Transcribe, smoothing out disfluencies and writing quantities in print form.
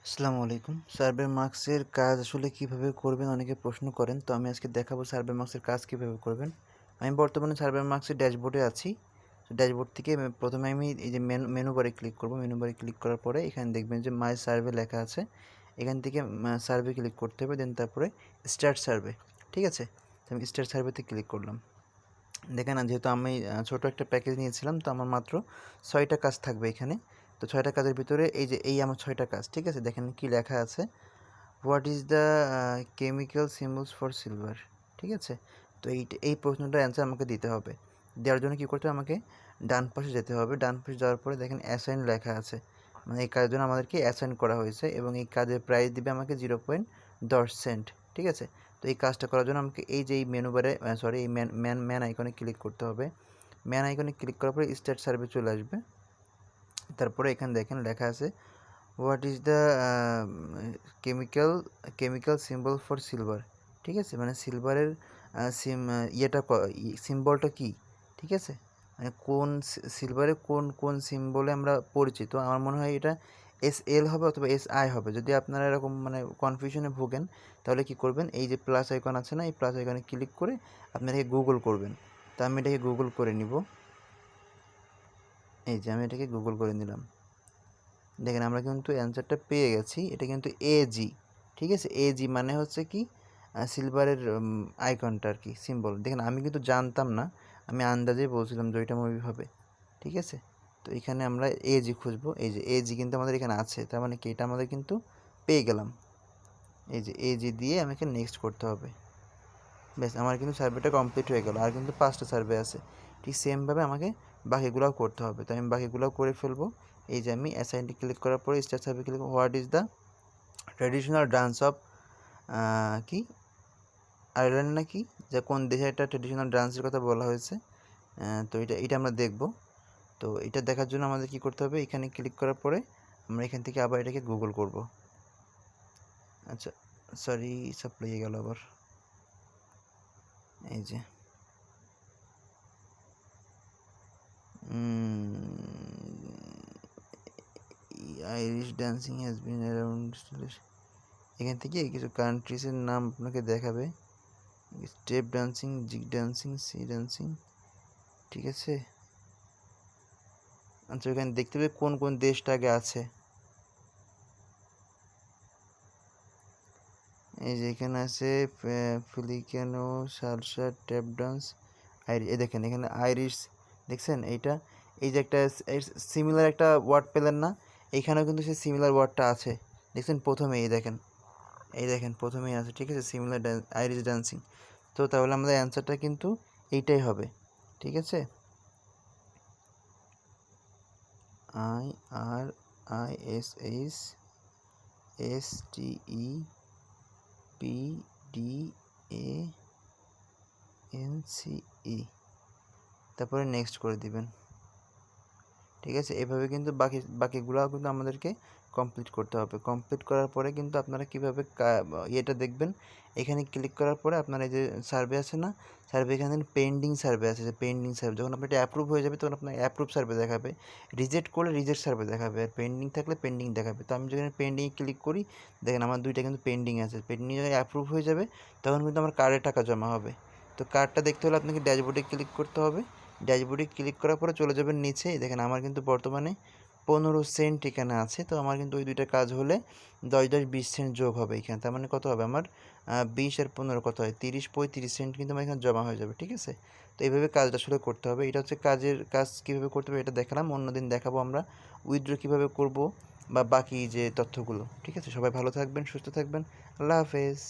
আসসালামু আলাইকুম। সার্ভে মার্কসের কাজ আসলে কিভাবে করবেন অনেকে প্রশ্ন করেন। তো আমি আজকে দেখাবো সার্ভে মার্কসের কাজ কিভাবে করবেন। আমি বর্তমানে সার্ভে মার্কসের ড্যাশবোর্ডে আছি। তো ড্যাশবোর্ড থেকে প্রথমে আমি এই যে মেনু বারে ক্লিক করব। মেনু বারে ক্লিক করার পরে এখানে দেখবেন যে মাই সার্ভে লেখা আছে। এখান থেকে সার্ভে ক্লিক করতে হবে, দেন তারপরে স্টার্ট সার্ভে। ঠিক আছে? তো আমি স্টার্ট সার্ভেতে ক্লিক করলাম। দেখেন না, যেহেতু আমি ছোট একটা প্যাকেজ নিয়েছিলাম, তো আমার মাত্র 6টা কাজ থাকবে এখানে। তো 6টা কাজের ভিতরে এই আমার 6টা কাজ। ঠিক আছে? দেখেন কি লেখা আছে, what is the chemical symbols for silver. ঠিক আছে? তো এই প্রশ্নটার অ্যান্সার আমাকে দিতে হবে। দেওয়ার জন্য কী করতে হবে, আমাকে ডান পাশে যেতে হবে। ডান পাশে যাওয়ার পরে দেখেন অ্যাসাইন লেখা আছে, মানে এই কাজের জন্য আমাদেরকে অ্যাসাইন করা হয়েছে এবং এই কাজের প্রাইস দিবে আমাকে 0.10 সেন্ট। ঠিক আছে? তো এই কাজটা করার জন্য আমাকে এই যে এই মেনু বারে এই ম্যান আইকনে ক্লিক করতে হবে। ম্যান আইকনে ক্লিক করার পরে স্টার্ট সার্ভে চলে আসবে। তারপরে এখানে দেখেন লেখা আছে, what is the chemical symbol for silver. ঠিক আছে? মানে সিলভারের সিম্বলটা কী। ঠিক আছে? মানে কোন সিলভারের কোন সিম্বলে আমরা পরিচিত। আমার মনে হয় এটা SL হবে অথবা SI হবে। যদি আপনারা এরকম মানে কনফিউশনে ভোগেন, তাহলে কি করবেন, এই যে প্লাস আইকন আছে না, এই প্লাস আইকনে ক্লিক করে আপনারা গুগল করবেন। তো আমি এটাকে গুগল করে নিব। এই যে আমি এটাকে গুগল করে নিলাম। দেখেন আমরা কিন্তু অ্যান্সারটা পেয়ে গেছি। এটা কিন্তু AG। ঠিক আছে? AG মানে হচ্ছে কি, সিলভারের আইকনটা আর কি, সিম্বল। দেখেন আমি কিন্তু জানতাম না, আমি আন্দাজেই বলছিলাম যে ওইটা মুভি হবে। ঠিক আছে? তো এখানে আমরা AG খুঁজবো। এই যে AG কিন্তু আমাদের এখানে আছে, তার মানে কি এটা আমাদের কিন্তু পেয়ে গেলাম। এই যে AG দিয়ে আমাকে নেক্সট করতে হবে। ব্যাস, আমার কিন্তু সার্ভেটা কমপ্লিট হয়ে গেল। আর কিন্তু 5টা সার্ভে আছে। ঠিক সেমভাবে আমাকে বাকিগুলোও করতে হবে। তো আমি বাকিগুলোও করে ফেলবো। এই যে আমি অ্যাসাইনটি ক্লিক করার পরে start survey click, what is the traditional dance of কি আয়ারল্যান্ড নাকি, যা কোন দেশে একটা ট্র্যাডিশনাল ডান্সের কথা বলা হয়েছে। তো এটা আমরা দেখব। তো এটা দেখার জন্য আমাদের কি করতে হবে, এখানে ক্লিক করার পরে আমরা এখান থেকে আবার এটাকে গুগল করব। আচ্ছা, সরি, সাপ্লাই গেল আবার। এই যে Irish dancing has been around. এখান থেকে কিছু কান্ট্রিজের নাম আপনাকে দেখাবে, step dancing, jig dancing, sea dancing. ঠিক আছে? আচ্ছা, এখানে দেখতে পাবে কোন কোন দেশটা আগে আছে। এই যে এখানে আছে ফিলিপিনো, সালসা, ট্যাপ ডান্স, এই দেখেন এখানে আইরিশ। দেখছেন এইটা, এই যে একটা সিমিলার একটা ওয়ার্ড পেলেন না, এইখানেও কিন্তু সেই সিমিলার ওয়ার্ডটা আছে। দেখছেন প্রথমে, এই দেখেন প্রথমেই আছে। ঠিক আছে? Similar Irish dancing. তো তাহলে আমাদের অ্যান্সারটা কিন্তু এইটাই হবে। ঠিক আছে? IRISHSTEPDANCE, তারপরে নেক্সট করে দিবেন। ঠিক আছে? এভাবে কিন্তু বাকিগুলোও কিন্তু আমাদেরকে কমপ্লিট করতে হবে। কমপ্লিট করার পরে কিন্তু আপনারা কীভাবে ইয়েটা দেখবেন, এখানে ক্লিক করার পরে আপনার এই যে সার্ভে আছে না, সার্ভে এখানে পেন্ডিং সার্ভে আছে, যে পেন্ডিং সার্ভে যখন আপনার এটা অ্যাপ্রুভ হয়ে যাবে তখন আপনার অ্যাপ্রুভ সার্ভে দেখাবে, রিজেক্ট করলে রিজেক্ট সার্ভে দেখাবে, আর পেন্ডিং থাকলে পেন্ডিং দেখাবে। তো আমি যখন পেন্ডিংয়ে ক্লিক করি, দেখেন আমার 2টা কিন্তু পেন্ডিং আছে। পেন্ডিং যখন অ্যাপ্রুভ হয়ে যাবে তখন কিন্তু আমার কার্ডে টাকা জমা হবে। তো কার্ডটা দেখতে হলে আপনাকে ড্যাশবোর্ডে ক্লিক করতে হবে। ড্যাশবোর্ডে ক্লিক করার পরে চলে যাবেন নিচে। দেখেন আমার কিন্তু বর্তমানে 15 সেন্ট এখানে আছে। তো আমার কিন্তু ওই 2টা কাজ হলে 10-10-20 সেন্ট যোগ হবে এখানে। তার মানে কত হবে আমার, 20 আর 15 কত হয়, 30-35 সেন্ট কিন্তু আমার এখানে জমা হয়ে যাবে। ঠিক আছে? তো এইভাবে কাজটা আসলে করতে হবে। এটা হচ্ছে কাজ কীভাবে করতে হবে এটা দেখালাম। অন্যদিন দেখাবো আমরা উইথড্র কীভাবে করব বা বাকি যে তথ্যগুলো। ঠিক আছে? সবাই ভালো থাকবেন, সুস্থ থাকবেন। আল্লাহ হাফেজ।